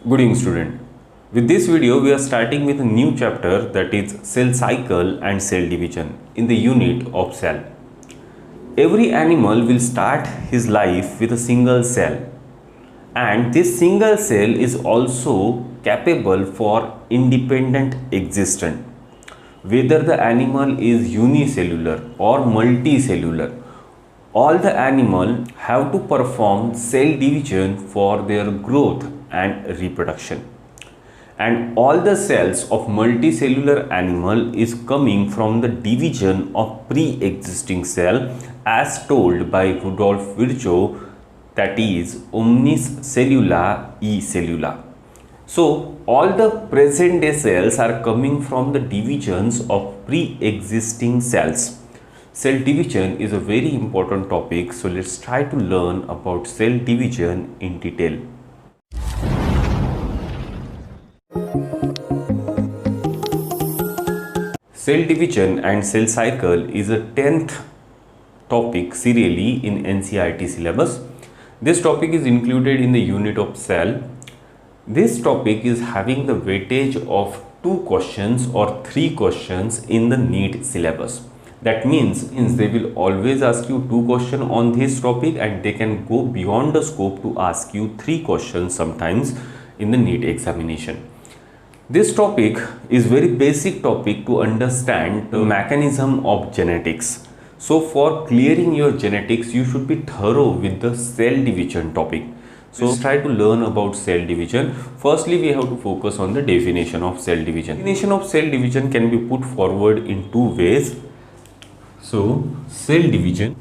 Good evening student. With this video we are starting with a new chapter, that is cell cycle and cell division in the unit of cell. Every animal will start his life with a single cell, and this single cell is also capable for independent existence. Whether the animal is unicellular or multicellular, all the animals have to perform cell division for their growth and reproduction. And all the cells of multicellular animal is coming from the division of pre-existing cell as told by Rudolf Virchow, that is omnis cellula e cellula. So all the present day cells are coming from the divisions of pre-existing cells. Cell division is a very important topic, so let's try to learn about cell division in detail. Cell division and cell cycle is a 10th topic serially in NCERT syllabus. This topic is included in the unit of cell. This topic is having the weightage of 2 questions or 3 questions in the NEET syllabus. That means they will always ask you 2 questions on this topic, and they can go beyond the scope to ask you 3 questions sometimes in the NEET examination. This topic is very basic topic to understand the mechanism of genetics. So for clearing your genetics, you should be thorough with the cell division topic. So let's try to learn about cell division. Firstly, we have to focus on the definition of cell division. Definition of cell division can be put forward in 2 ways. So cell division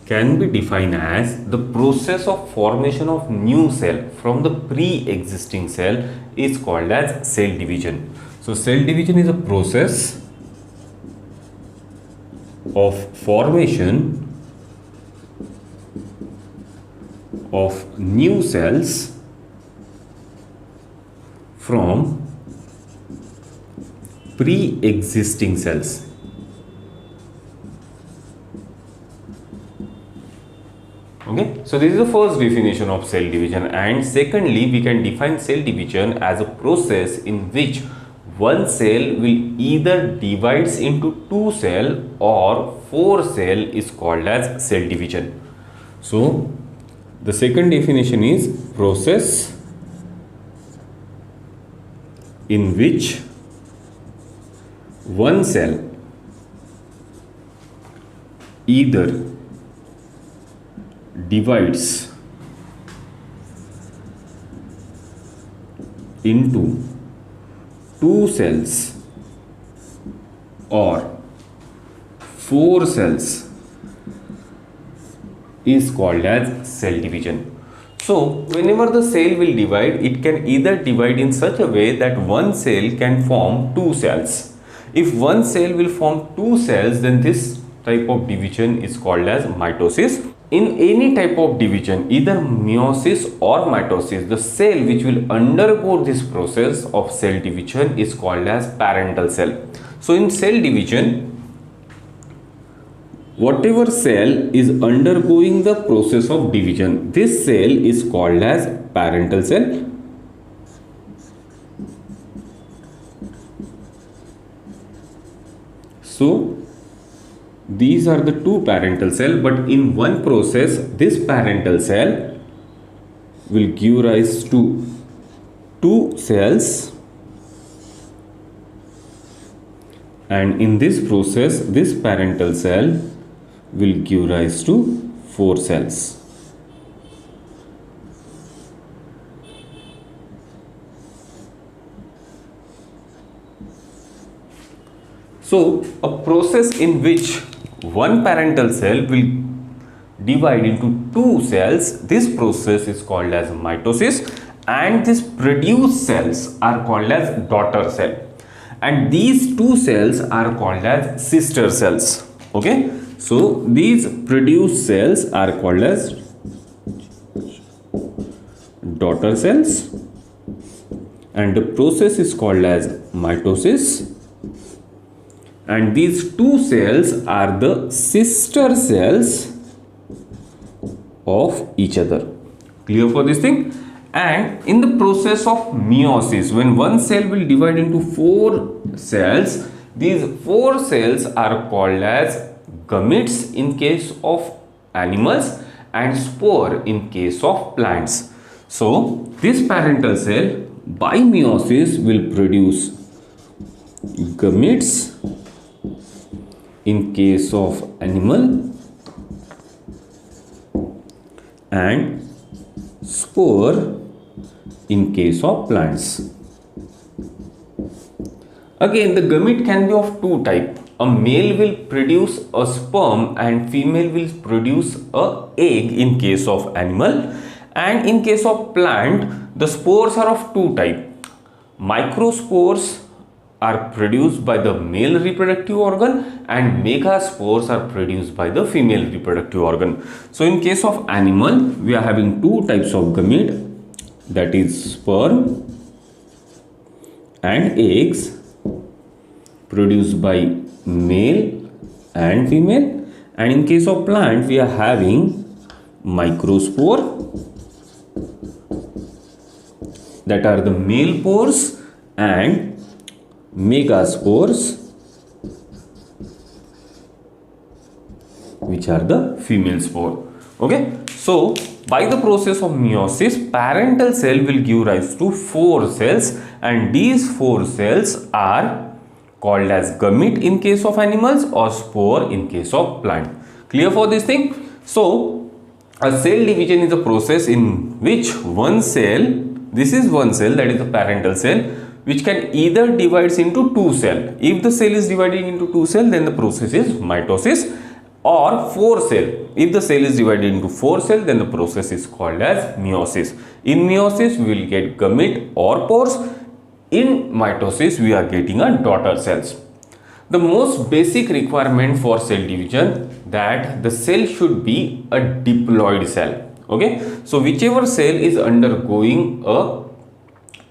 can be defined as the process of formation of new cell from the pre-existing cell is called as cell division. So cell division is a process of formation of new cells from pre-existing cells. Okay, so this is the first definition of cell division, and secondly we can define cell division as a process in which one cell will either divides into 2 cell or 4 cell is called as cell division. So the second definition is process in which one cell either divides into 2 cells or 4 cells is called as cell division. So whenever the cell will divide, it can either divide in such a way that one cell can form 2 cells. If one cell will form 2 cells, then this type of division is called as mitosis. In any type of division, either meiosis or mitosis, the cell which will undergo this process of cell division is called as parental cell. So in cell division, whatever cell is undergoing the process of division, this cell is called as parental cell. So these are the 2 parental cell, but in one process this parental cell will give rise to 2 cells, and in this process this parental cell will give rise to 4 cells. So a process in which one parental cell will divide into 2 cells, this process is called as mitosis, and these produced cells are called as daughter cell, and these 2 cells are called as sister cells. Okay, so these produced cells are called as daughter cells, and the process is called as mitosis, and these 2 cells are the sister cells of each other. Clear for this thing? And in the process of meiosis, when one cell will divide into 4 cells, these 4 cells are called as gametes in case of animals and spore in case of plants. So this parental cell by meiosis will produce gametes in case of animal and spore in case of plants. Again, the gamete can be of 2 types. A male will produce a sperm and female will produce a egg in case of animal, and in case of plant the spores are of 2 types. Microspores are produced by the male reproductive organ and megaspores are produced by the female reproductive organ. So in case of animal we are having 2 types of gamete, that is sperm and eggs produced by male and female, and in case of plant we are having microspore, that are the male pores, and megaspores which are the female spore. Okay, so by the process of meiosis, parental cell will give rise to 4 cells, and these 4 cells are called as gamete in case of animals or spore in case of plant. Clear for this thing? So a cell division is a process in which one cell, this is one cell, that is the parental cell, which can either divides into 2 cells. If the cell is dividing into 2 cells, then the process is mitosis, or 4 cells. If the cell is divided into 4 cells, then the process is called as meiosis. In meiosis we will get gamete or pores. In mitosis we are getting a daughter cells. The most basic requirement for cell division, that the cell should be a diploid cell. Okay, so whichever cell is undergoing a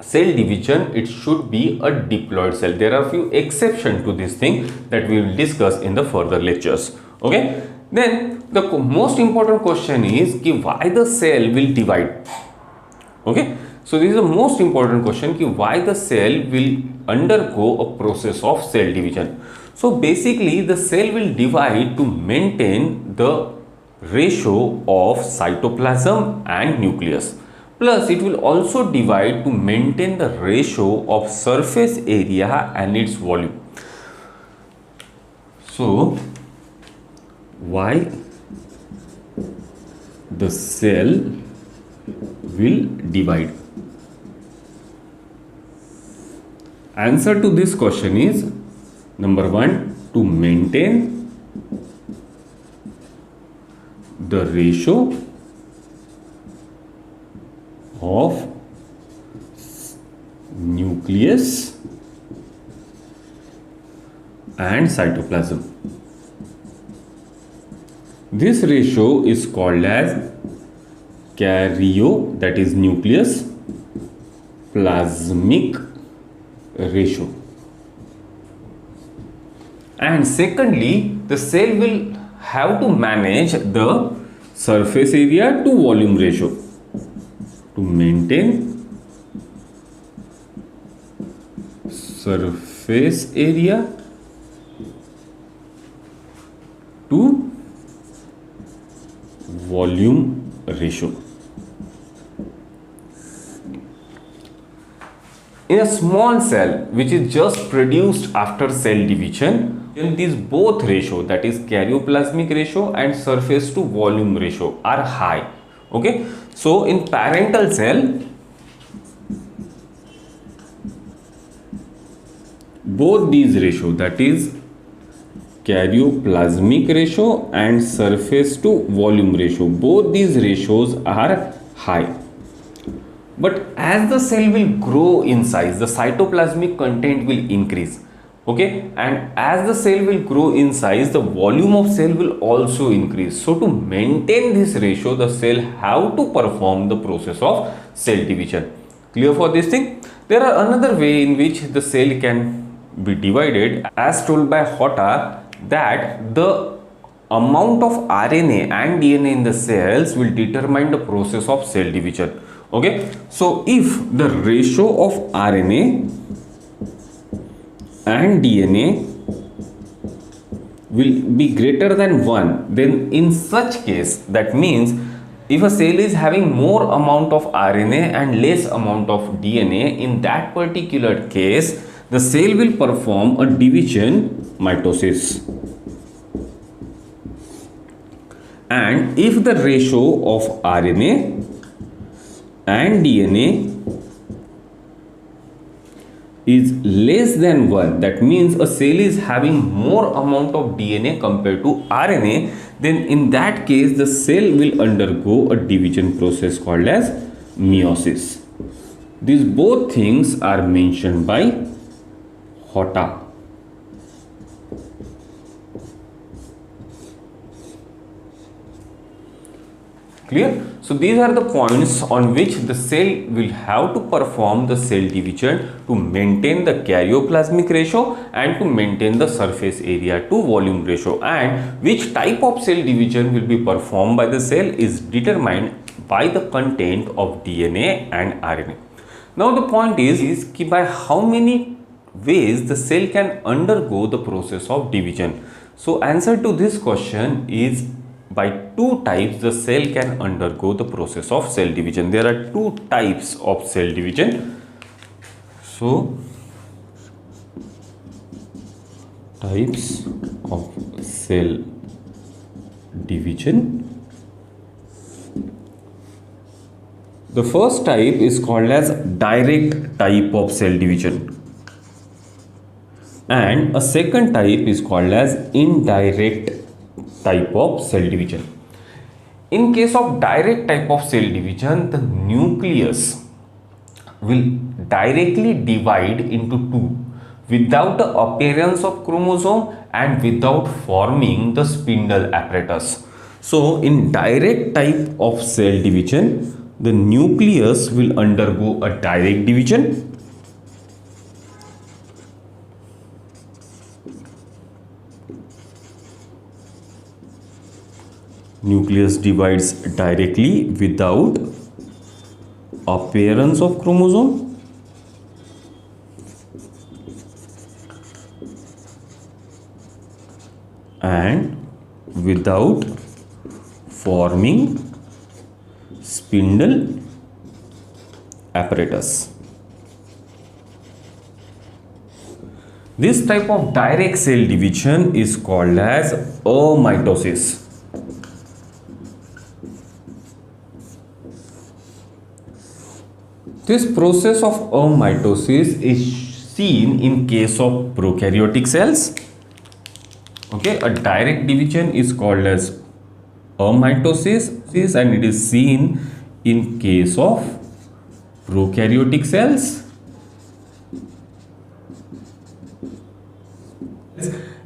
cell division, it should be a diploid cell. There are few exceptions to this thing that we will discuss in the further lectures. Okay, then the most important question is why the cell will divide. Okay, so this is the most important question, why the cell will undergo a process of cell division. So basically the cell will divide to maintain the ratio of cytoplasm and nucleus, plus it will also divide to maintain the ratio of surface area and its volume. So why the cell will divide? Answer to this question is, number 1, to maintain the ratio of nucleus and cytoplasm. This ratio is called as karyo, that is nucleus plasmic ratio. And secondly, the cell will have to manage the surface area to volume ratio to maintain surface area to volume ratio. In a small cell which is just produced after cell division, then these both ratio, that is karyoplasmic ratio and surface to volume ratio, are high. Okay, so in parental cell both these ratio, that is karyoplasmic ratio and surface to volume ratio, both these ratios are high. But as the cell will grow in size, the cytoplasmic content will increase. Okay, and as the cell will grow in size, the volume of cell will also increase. So to maintain this ratio, the cell have to perform the process of cell division. Clear for this thing? There are another way in which the cell can be divided, as told by Hotta, that the amount of RNA and DNA in the cells will determine the process of cell division. Okay, so if the ratio of RNA and DNA will be greater than 1, then in such case, that means if a cell is having more amount of RNA and less amount of DNA, in that particular case the cell will perform a division, mitosis. And if the ratio of RNA and DNA is less than 1, that means a cell is having more amount of DNA compared to RNA, then in that case the cell will undergo a division process called as meiosis. These both things are mentioned by Hotta. Clear? So these are the points on which the cell will have to perform the cell division to maintain the karyoplasmic ratio and to maintain the surface area to volume ratio, and which type of cell division will be performed by the cell is determined by the content of DNA and RNA. Now the point is by how many ways the cell can undergo the process of division. So answer to this question is by two types the cell can undergo the process of cell division. There are two types of cell division. So types of cell division. The first type is called as direct type of cell division, and a second type is called as indirect type of cell division. In case of direct type of cell division, the nucleus will directly divide into two without the appearance of chromosome and without forming the spindle apparatus. So in direct type of cell division, the nucleus will undergo a direct division, nucleus divides directly without appearance of chromosome and without forming spindle apparatus. This type of direct cell division is called as amitosis. This process of amitosis is seen in case of prokaryotic cells. Okay, a direct division is called as amitosis and it is seen in case of prokaryotic cells.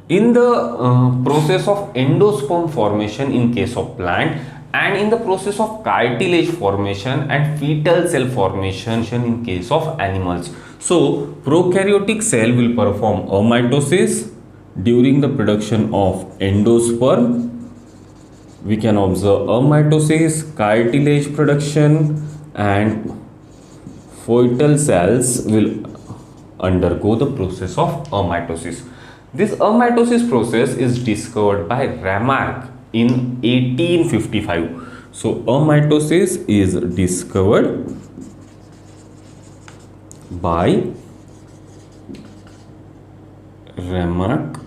In the process of endosperm formation in case of plant, and in the process of cartilage formation and fetal cell formation in case of animals. So prokaryotic cell will perform amitosis during the production of endosperm. We can observe amitosis, cartilage production, and fetal cells will undergo the process of amitosis. This amitosis process is discovered by Remarque in 1855. So amitosis is discovered by Remarque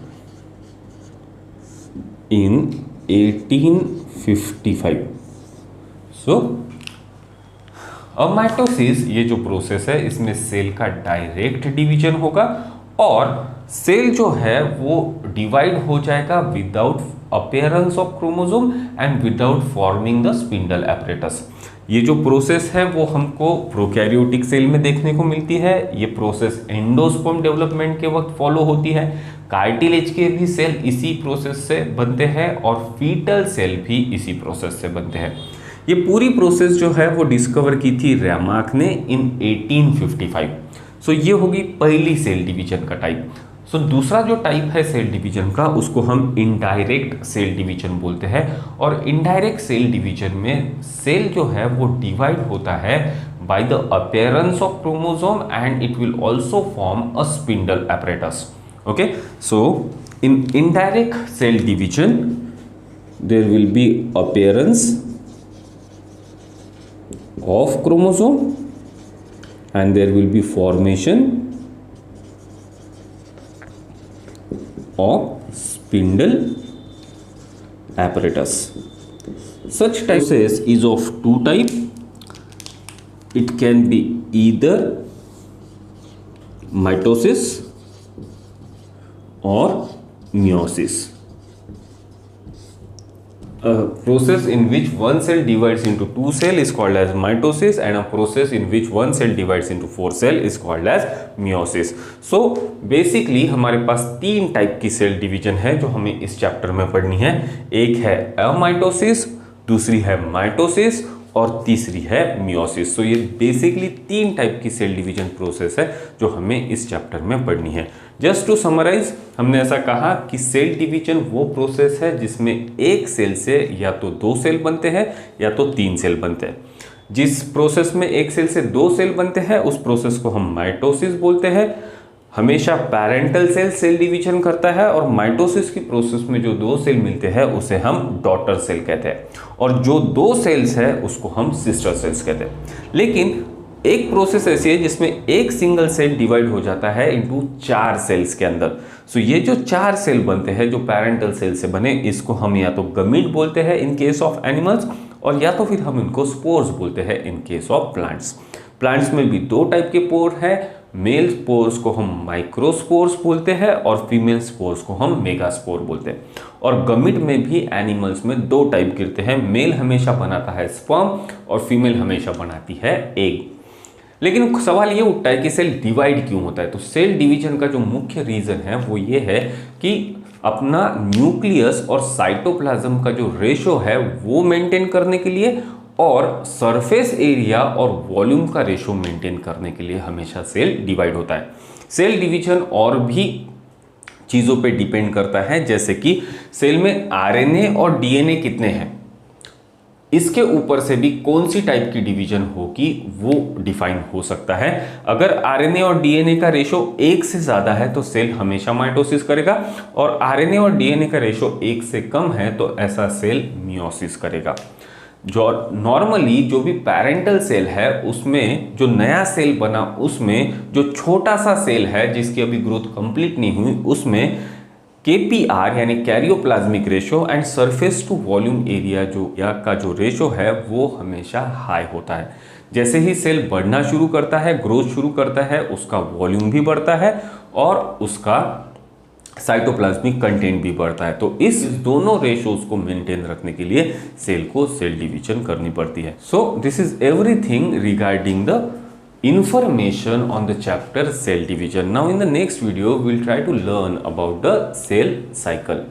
in 1855. So अमाइटोसिस ये जो process है इसमें cell का direct division होगा और cell जो है वो डिवाइड हो जाएगा without appearance of chromosome and without forming the spindle apparatus. ये जो प्रोसेस है वो हमको प्रोकैरियोटिक सेल में देखने को मिलती है। ये प्रोसेस एंडोस्पर्म डेवलपमेंट के वक्त फॉलो होती है। कार्टिलेज के भी सेल इसी प्रोसेस से बनते हैं और फीटल सेल भी इसी प्रोसेस से बनते हैं। ये पूरी प्रोसेस जो है वो डिस्कवर की थी रेमार्क ने इन 1855। सो ये होगी पहली सेल डिवीजन का टाइप। सो दूसरा जो टाइप है सेल डिवीजन का, उसको हम इनडायरेक्ट सेल डिवीजन बोलते हैं। और इनडायरेक्ट सेल डिवीजन में सेल जो है वो डिवाइड होता है by the appearance of chromosome and it will also form a spindle apparatus. Okay, so in indirect cell division there will be appearance of chromosome and there will be formation of spindle apparatus. Such process is of two type. It can be either mitosis or meiosis. A process in which one cell divides into two cells is called as mitosis and a process in which one cell divides into four cells is called as meiosis. So basically हमारे पास तीन type की cell division है जो हमें इस chapter में पढ़नी है। एक है अमाइटोसिस, दूसरी है माइटोसिस और तीसरी है मियोसिस। सो ये बेसिकली तीन टाइप की सेल डिवीजन प्रोसेस है जो हमें इस चैप्टर में पढ़नी है। जस्ट टू समराइज, हमने ऐसा कहा कि सेल डिवीजन वो प्रोसेस है जिसमें एक सेल से या तो दो सेल बनते हैं या तो तीन सेल बनते हैं। जिस प्रोसेस में एक सेल से दो सेल बनते हैं उस प्रोसेस को हम माइटोसिस बोलते हैं। हमेशा पैरेंटल सेल सेल डिवीजन करता है और माइटोसिस की प्रोसेस में जो दो सेल मिलते हैं उसे हम डॉटर सेल कहते हैं और जो दो सेल्स है उसको हम सिस्टर सेल्स कहते हैं। लेकिन एक प्रोसेस ऐसी है जिसमें एक सिंगल सेल डिवाइड हो जाता है इनटू चार सेल्स के अंदर। सो ये जो चार सेल बनते हैं जो पैरेंटल सेल से बने, इसको हम या तो गमीट बोलते हैं इन केस ऑफ एनिमल्स और या तो फिर हम इनको स्पोर्स बोलते हैं in case of plants. Plants में भी दो टाइप के पोर हैं। मेल स्पोर्स को हम माइक्रोस्पोर्स बोलते हैं और फीमेल स्पोर्स को हम मेगास्पोर बोलते हैं। और गमीट में भी एनिमल्स में दो टाइप गिरते हैं। मेल हमेशा बनाता है स्पर्म और फीमेल हमेशा बनाती है एग। लेकिन सवाल ये उठता है कि सेल डिवाइड क्यों होता है। तो सेल डिवीजन का जो मुख्य रीजन है वो ये है कि अपना न्यूक्लियस और साइटोप्लाज्म का जो रेशो है वो मेंटेन करने के लिए और सरफेस एरिया और वॉल्यूम का रेशो मेंटेन करने के लिए हमेशा सेल डिवाइड होता है। सेल डिवीजन और भी चीज़ों पे डिपेंड करता है, जैसे कि सेल में आरएनए और डीएनए कितने हैं, इसके ऊपर से भी कौन सी टाइप की डिवीजन होगी वो डिफाइन हो सकता है। अगर आरएनए और डीएनए का रेशो एक से ज़्यादा है तो सेल हमेशा माइटोसिस करेगा और आरएनए और डीएनए का रेशो एक से कम है तो ऐसा सेल मियोसिस करेगा। जो नॉर्मली जो भी पैरेंटल सेल है उसमें जो नया सेल बना उसमें जो छोटा सा सेल है जिसकी अभी ग्रोथ कंप्लीट नहीं हुई उसमें KPR यानी karyoplasmic ratio and surface to volume area का जो रेशो है वो हमेशा हाई होता है। जैसे ही सेल बढ़ना शुरू करता है, ग्रोथ शुरू करता है, उसका वॉल्यूम भी बढ़ता है और उसका साइटोप्लाज्मिक कंटेंट भी बढ़ता है। तो इस दोनों रेशोज को मेंटेन रखने के लिए सेल को सेल डिवीजन करनी पड़ती है। So this is everything regarding the information on the chapter cell division. Now in the next video we'll try to learn about the cell cycle.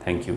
Thank you.